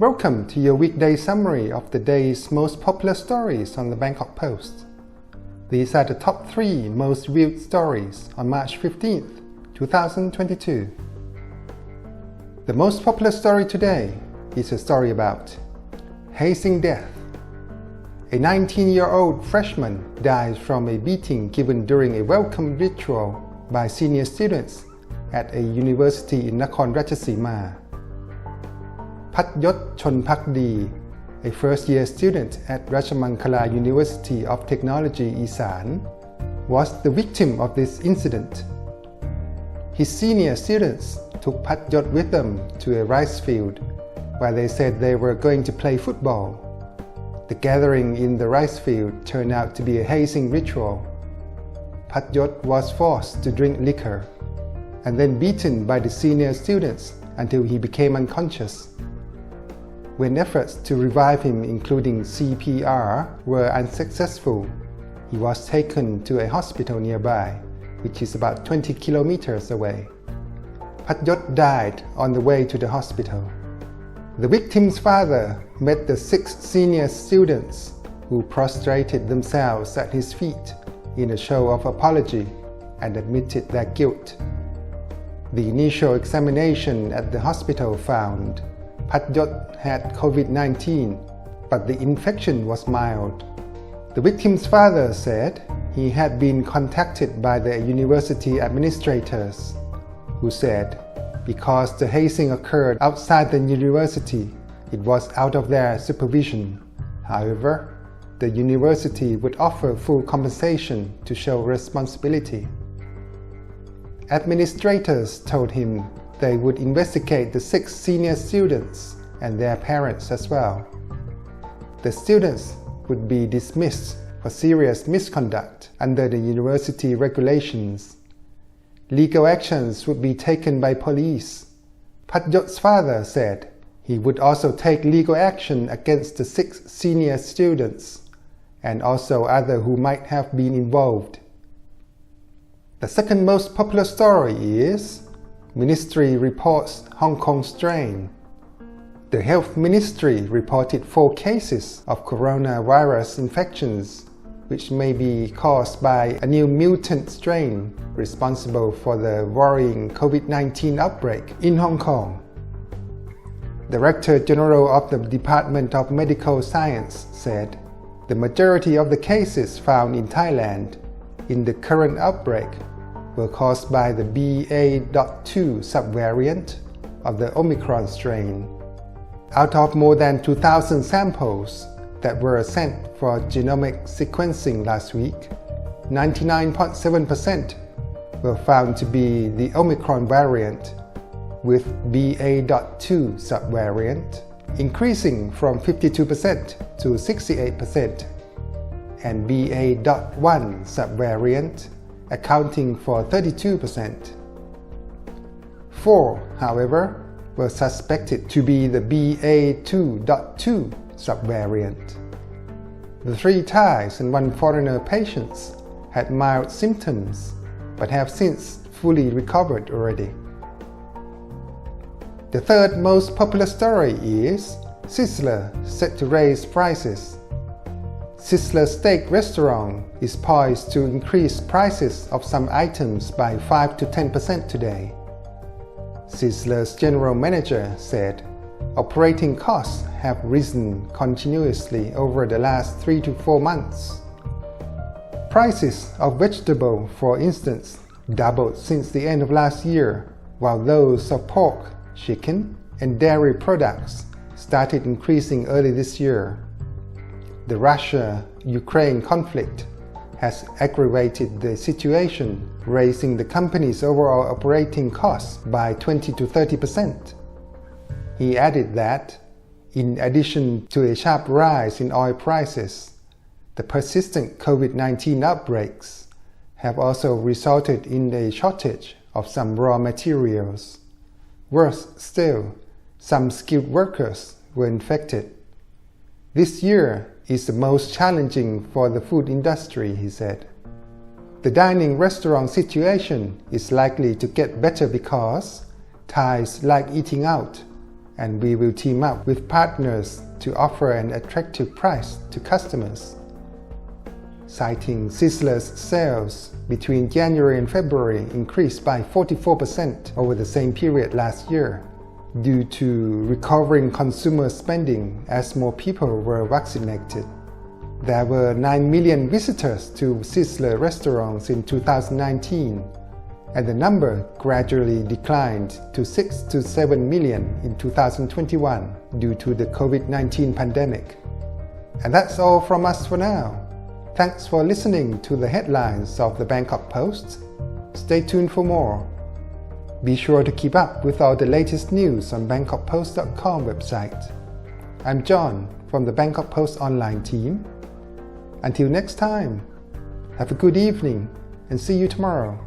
Welcome to your weekday summary of the day's most popular stories on the Bangkok Post. These are the top 3 most viewed stories on March 15th, 2022. The most popular story today is a story about Hazing Death. A 19-year-old freshman dies from a beating given during a welcome ritual by senior students at a university in Nakhon Ratchasima. Pathyot Chonpakdi, a first-year student at Rajamangala University of Technology, Isan, was the victim of this incident. His senior students took Pathyot with them to a rice field where they said they were going to play football. The gathering in the rice field turned out to be a hazing ritual. Pathyot was forced to drink liquor and then beaten by the senior students until he became unconscious. When efforts to revive him, including CPR, were unsuccessful, he was taken to a hospital nearby, which is about 20 kilometers away. Pathyot died on the way to the hospital. The victim's father met the 6 senior students who prostrated themselves at his feet in a show of apology and admitted their guilt. The initial examination at the hospital found Pathyot had COVID-19, but the infection was mild. The victim's father said he had been contacted by the university administrators, who said because the hazing occurred outside the university, it was out of their supervision. However, the university would offer full compensation to show responsibility. Administrators told him they would investigate the 6 senior students and their parents as well. The students would be dismissed for serious misconduct under the university regulations. Legal actions would be taken by police. Pathyot's father said he would also take legal action against the 6 senior students and also others who might have been involved. The second most popular story is Ministry reports Hong Kong strain. The Health Ministry reported 4 cases of coronavirus infections, which may be caused by a new mutant strain responsible for the worrying COVID-19 outbreak in Hong Kong. Director General of the Department of Medical Science said the majority of the cases found in Thailand in the current outbreak were caused by the BA.2 subvariant of the Omicron strain. Out of more than 2,000 samples that were sent for genomic sequencing last week, 99.7% were found to be the Omicron variant, with BA.2 subvariant increasing from 52% to 68%, and BA.1 subvariant accounting for 32%. 4, however, were suspected to be the BA.2.2 subvariant. The 3 Thais and 1 foreigner patients had mild symptoms but have since fully recovered already. The third most popular story is Sizzler set to raise prices. Sizzler steak restaurant is poised to increase prices of some items by 5 to 10% today. Sizzler's general manager said operating costs have risen continuously over the last 3 to 4 months. Prices of vegetables, for instance, doubled since the end of last year, while those of pork, chicken, and dairy products started increasing early this year. The Russia-Ukraine conflict has aggravated the situation, raising the company's overall operating costs by 20 to 30%. He added that, in addition to a sharp rise in oil prices, the persistent COVID-19 outbreaks have also resulted in a shortage of some raw materials. Worse still, some skilled workers were infected. This year is the most challenging for the food industry, he said. The dining restaurant situation is likely to get better because Thais like eating out, and we will team up with partners to offer an attractive price to customers. Citing Sizzler's sales between January and February increased by 44% over the same period last year due to recovering consumer spending as more people were vaccinated. There were 9 million visitors to Sizzler restaurants in 2019, and the number gradually declined to 6 to 7 million in 2021 due to the COVID-19 pandemic. And that's all from us for now. Thanks for listening to the headlines of the Bangkok Post. Stay tuned for more. Be sure to keep up with all the latest news on bangkokpost.com website. I'm John from the Bangkok Post online team. Until next time, have a good evening and see you tomorrow.